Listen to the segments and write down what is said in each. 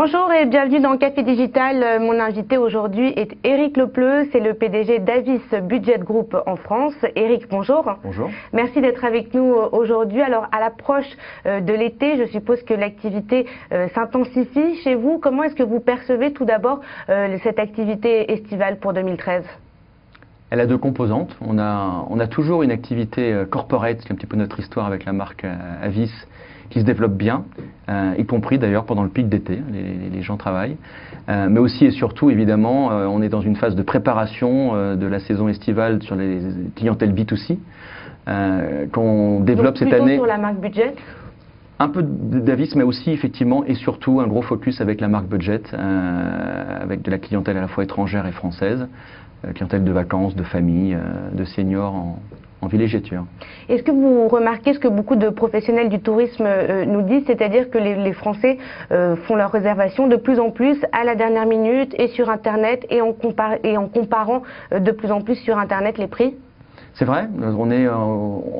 Bonjour et bienvenue dans Café Digital. Mon invité aujourd'hui est Éric Lepleu, c'est le PDG d'Avis Budget Group en France. Éric, bonjour. Bonjour. Merci d'être avec nous aujourd'hui. Alors, à l'approche de l'été, je suppose que l'activité s'intensifie chez vous. Comment est-ce que vous percevez tout d'abord cette activité estivale pour 2013 ? Elle a deux composantes. On a toujours une activité corporate, c'est un petit peu notre histoire avec la marque Avis, qui se développe bien, y compris d'ailleurs pendant le pic d'été, les gens travaillent. Mais aussi et surtout, évidemment, on est dans une phase de préparation de la saison estivale sur les clientèles B2C, qu'on développe cette année. Sur la marque Budget ? Un peu d'Avis, mais aussi effectivement et surtout un gros focus avec la marque Budget, avec de la clientèle à la fois étrangère et française, clientèle de vacances, de famille, de seniors en villégiature. Est-ce que vous remarquez ce que beaucoup de professionnels du tourisme nous disent, c'est-à-dire que les Français font leurs réservations de plus en plus à la dernière minute et sur Internet et en comparant de plus en plus sur Internet les prix ? C'est vrai, on est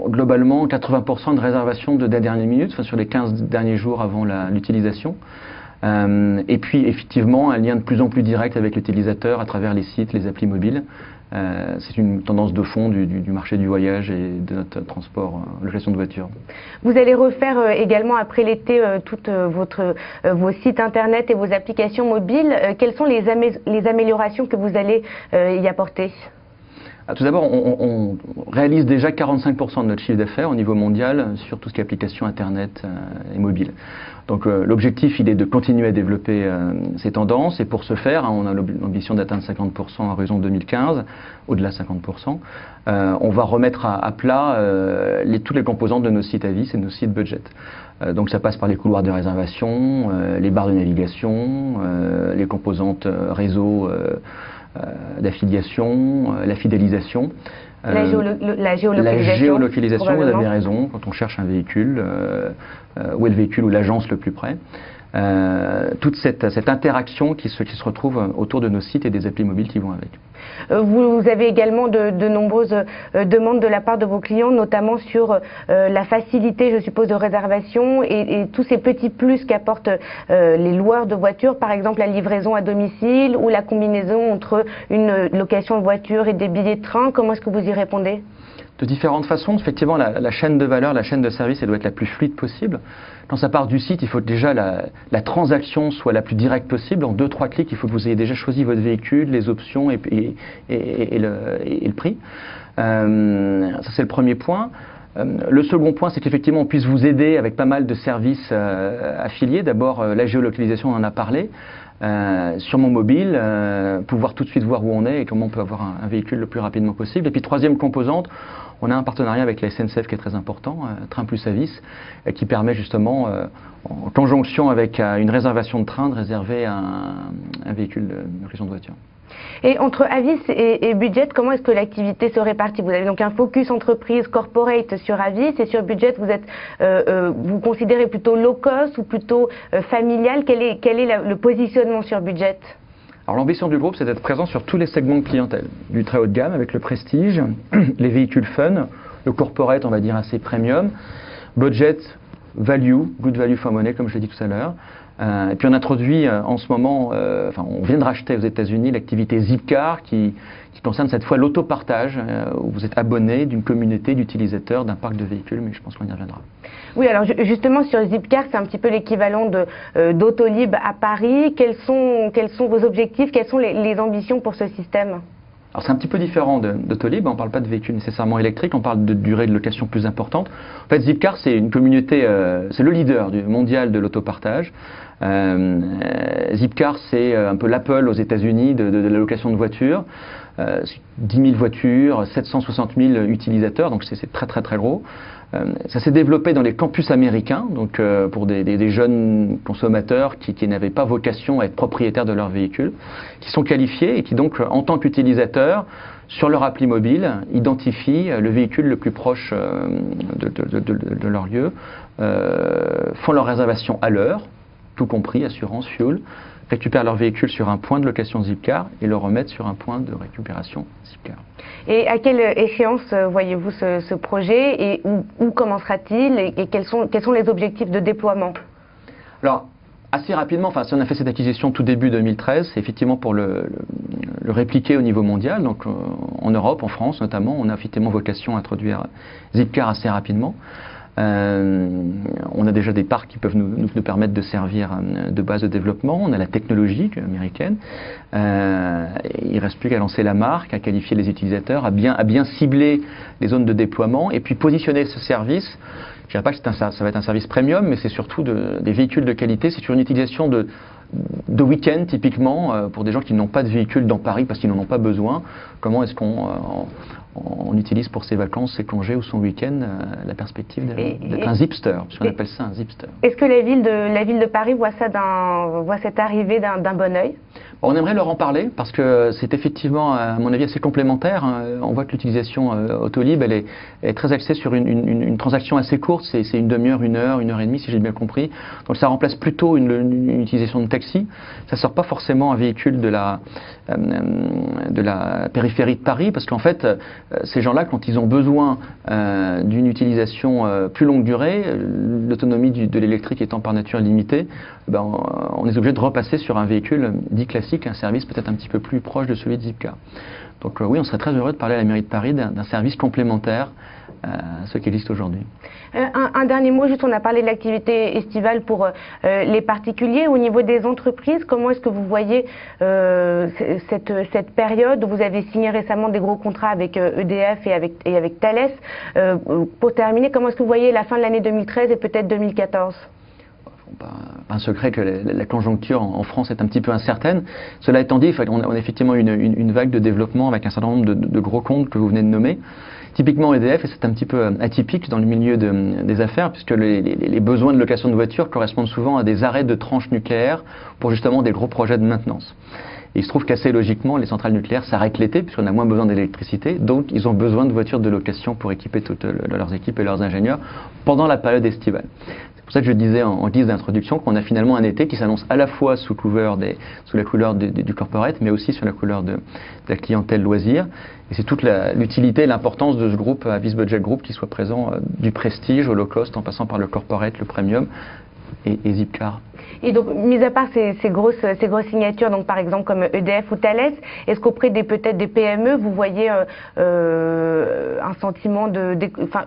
globalement 80% de réservations de la dernière minute, enfin sur les 15 derniers jours avant l'utilisation. Et puis effectivement un lien de plus en plus direct avec l'utilisateur à travers les sites, les applis mobiles. C'est une tendance de fond du marché du voyage et de notre transport, location de voitures. Vous allez refaire également après l'été toutes vos sites internet et vos applications mobiles. Quelles sont les améliorations que vous allez y apporter ? Tout d'abord, on réalise déjà 45% de notre chiffre d'affaires au niveau mondial sur tout ce qui est application internet et mobile. Donc l'objectif, il est de continuer à développer ces tendances et pour ce faire, on a l'ambition d'atteindre 50% à horizon 2015, au-delà 50%. On va remettre à plat toutes les composantes de nos sites Avis et de nos sites Budget. Donc ça passe par les couloirs de réservation, les barres de navigation, les composantes réseau d'affiliation, la fidélisation. La géolocalisation. La géolocalisation, vous avez raison, quand on cherche un véhicule, où est le véhicule ou l'agence le plus près. Toute cette interaction qui se retrouve autour de nos sites et des applis mobiles qui vont avec. Vous avez également de nombreuses demandes de la part de vos clients, notamment sur la facilité, je suppose, de réservation et tous ces petits plus qu'apportent les loueurs de voitures, par exemple la livraison à domicile ou la combinaison entre une location de voiture et des billets de train. Comment est-ce que vous y répondez ? De différentes façons, effectivement, la chaîne de valeur, la chaîne de service, elle doit être la plus fluide possible. Quand ça part du site, il faut que déjà la transaction soit la plus directe possible. En 2-3 clics, il faut que vous ayez déjà choisi votre véhicule, les options et le prix. Ça, c'est le premier point. Le second point, c'est qu'effectivement, on puisse vous aider avec pas mal de services affiliés. D'abord, la géolocalisation, on en a parlé. Sur mon mobile, pouvoir tout de suite voir où on est et comment on peut avoir un véhicule le plus rapidement possible. Et puis troisième composante, on a un partenariat avec la SNCF qui est très important, Train plus Avis, qui permet justement, en conjonction avec une réservation de train, de réserver un véhicule de location de voiture. Et entre Avis et Budget, comment est-ce que l'activité se répartit ? Vous avez donc un focus entreprise corporate sur Avis et sur Budget, vous considérez plutôt low cost ou plutôt familial ? Quel est le positionnement sur Budget ? Alors l'ambition du groupe, c'est d'être présent sur tous les segments de clientèle, du très haut de gamme avec le prestige, les véhicules fun, le corporate, on va dire assez premium, Budget, value, good value for money, comme je l'ai dit tout à l'heure. Et puis on introduit en ce moment, on vient de racheter aux États-Unis l'activité Zipcar qui concerne cette fois l'autopartage, où vous êtes abonné d'une communauté d'utilisateurs d'un parc de véhicules, mais je pense qu'on y reviendra. Oui, alors justement sur Zipcar, c'est un petit peu l'équivalent d'Autolib à Paris. Quels sont vos objectifs, quelles sont les ambitions pour ce système ? Alors c'est un petit peu différent d'Autolib, on ne parle pas de véhicules nécessairement électriques, on parle de durée de location plus importante. En fait, Zipcar, c'est une communauté, c'est le leader mondial de l'autopartage. Zipcar, c'est un peu l'Apple aux États-Unis de la location de voitures. 10 000 voitures, 760 000 utilisateurs, donc c'est très très très gros. Ça s'est développé dans les campus américains, donc pour des jeunes consommateurs qui n'avaient pas vocation à être propriétaires de leur véhicule, qui sont qualifiés et qui donc, en tant qu'utilisateurs, sur leur appli mobile, identifient le véhicule le plus proche de leur lieu, font leur réservation à l'heure, tout compris, assurance, fuel, récupèrent leur véhicule sur un point de location Zipcar et le remettent sur un point de récupération Zipcar. Et à quelle échéance voyez-vous ce projet et où commencera-t-il et quels sont les objectifs de déploiement ? Alors, Assez rapidement, enfin, si on a fait cette acquisition tout début 2013, c'est effectivement pour le répliquer au niveau mondial. Donc en Europe, en France notamment, on a effectivement vocation à introduire Zipcar assez rapidement. On a déjà des parcs qui peuvent nous permettre de servir de base de développement. On a la technologie américaine. Il ne reste plus qu'à lancer la marque, à qualifier les utilisateurs, à bien cibler les zones de déploiement et puis positionner ce service. Je ne dirais pas que ça va être un service premium, mais c'est surtout des véhicules de qualité. C'est sur une utilisation de week-end, typiquement, pour des gens qui n'ont pas de véhicule dans Paris parce qu'ils n'en ont pas besoin. Comment est-ce qu'on utilise pour ses vacances, ses congés ou son week-end la perspective d'être un zipster, puisqu'on appelle ça un zipster. Est-ce que la ville de Paris voit cette arrivée d'un bon œil? On aimerait leur en parler parce que c'est effectivement, à mon avis, assez complémentaire. On voit que l'utilisation Autolib, elle est très axée sur une transaction assez courte. C'est une demi-heure, une heure et demie, si j'ai bien compris. Donc ça remplace plutôt une utilisation de taxi. Ça ne sort pas forcément un véhicule de la périphérie de Paris parce qu'en fait, ces gens-là, quand ils ont besoin d'une utilisation plus longue durée, l'autonomie de l'électrique étant par nature limitée, on est obligé de repasser sur un véhicule dit classique, un service peut-être un petit peu plus proche de celui de Zipcar. Donc oui, on serait très heureux de parler à la mairie de Paris d'un service complémentaire à ce qui existe aujourd'hui. Un dernier mot, juste on a parlé de l'activité estivale pour les particuliers. Au niveau des entreprises, comment est-ce que vous voyez cette période? Vous avez signé récemment des gros contrats avec EDF et avec Thales. Pour terminer, comment est-ce que vous voyez la fin de l'année 2013 et peut-être 2014? Pas un secret que la conjoncture en France est un petit peu incertaine. Cela étant dit, on a effectivement une vague de développement avec un certain nombre de gros comptes que vous venez de nommer. Typiquement EDF, et c'est un petit peu atypique dans le milieu des affaires, puisque les besoins de location de voitures correspondent souvent à des arrêts de tranches nucléaires pour justement des gros projets de maintenance. Et il se trouve qu'assez logiquement, les centrales nucléaires s'arrêtent l'été, puisqu'on a moins besoin d'électricité, donc ils ont besoin de voitures de location pour équiper toutes leurs équipes et leurs ingénieurs pendant la période estivale. C'est pour ça que je disais en guise d'introduction qu'on a finalement un été qui s'annonce à la fois sous la couleur du corporate, mais aussi sous la couleur de la clientèle loisir. Et c'est toute l'utilité et l'importance de ce groupe, Avis Budget Group, qui soit présent du prestige au low cost, en passant par le corporate, le premium et Zipcar. Et donc, mis à part ces grosses signatures, donc par exemple comme EDF ou Thales, est-ce qu'auprès peut-être des PME, vous voyez un sentiment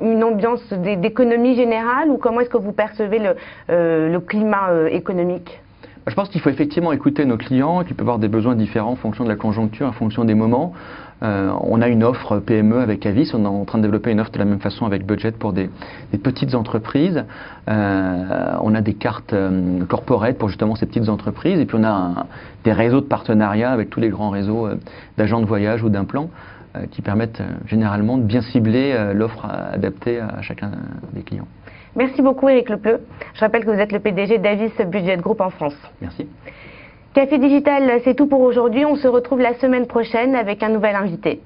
une ambiance d'économie générale, ou comment est-ce que vous percevez le climat économique? Je pense qu'il faut effectivement écouter nos clients, qui peuvent avoir des besoins différents en fonction de la conjoncture, en fonction des moments. On a une offre PME avec Avis, on est en train de développer une offre de la même façon avec Budget pour des petites entreprises. On a des cartes corporate pour justement ces petites entreprises, et puis on a des réseaux de partenariat avec tous les grands réseaux d'agents de voyage ou d'implants qui permettent généralement de bien cibler l'offre adaptée à chacun des clients. Merci beaucoup Éric Lepleu. Je rappelle que vous êtes le PDG d'Avis Budget Group en France. Merci. Café Digital, c'est tout pour aujourd'hui. On se retrouve la semaine prochaine avec un nouvel invité.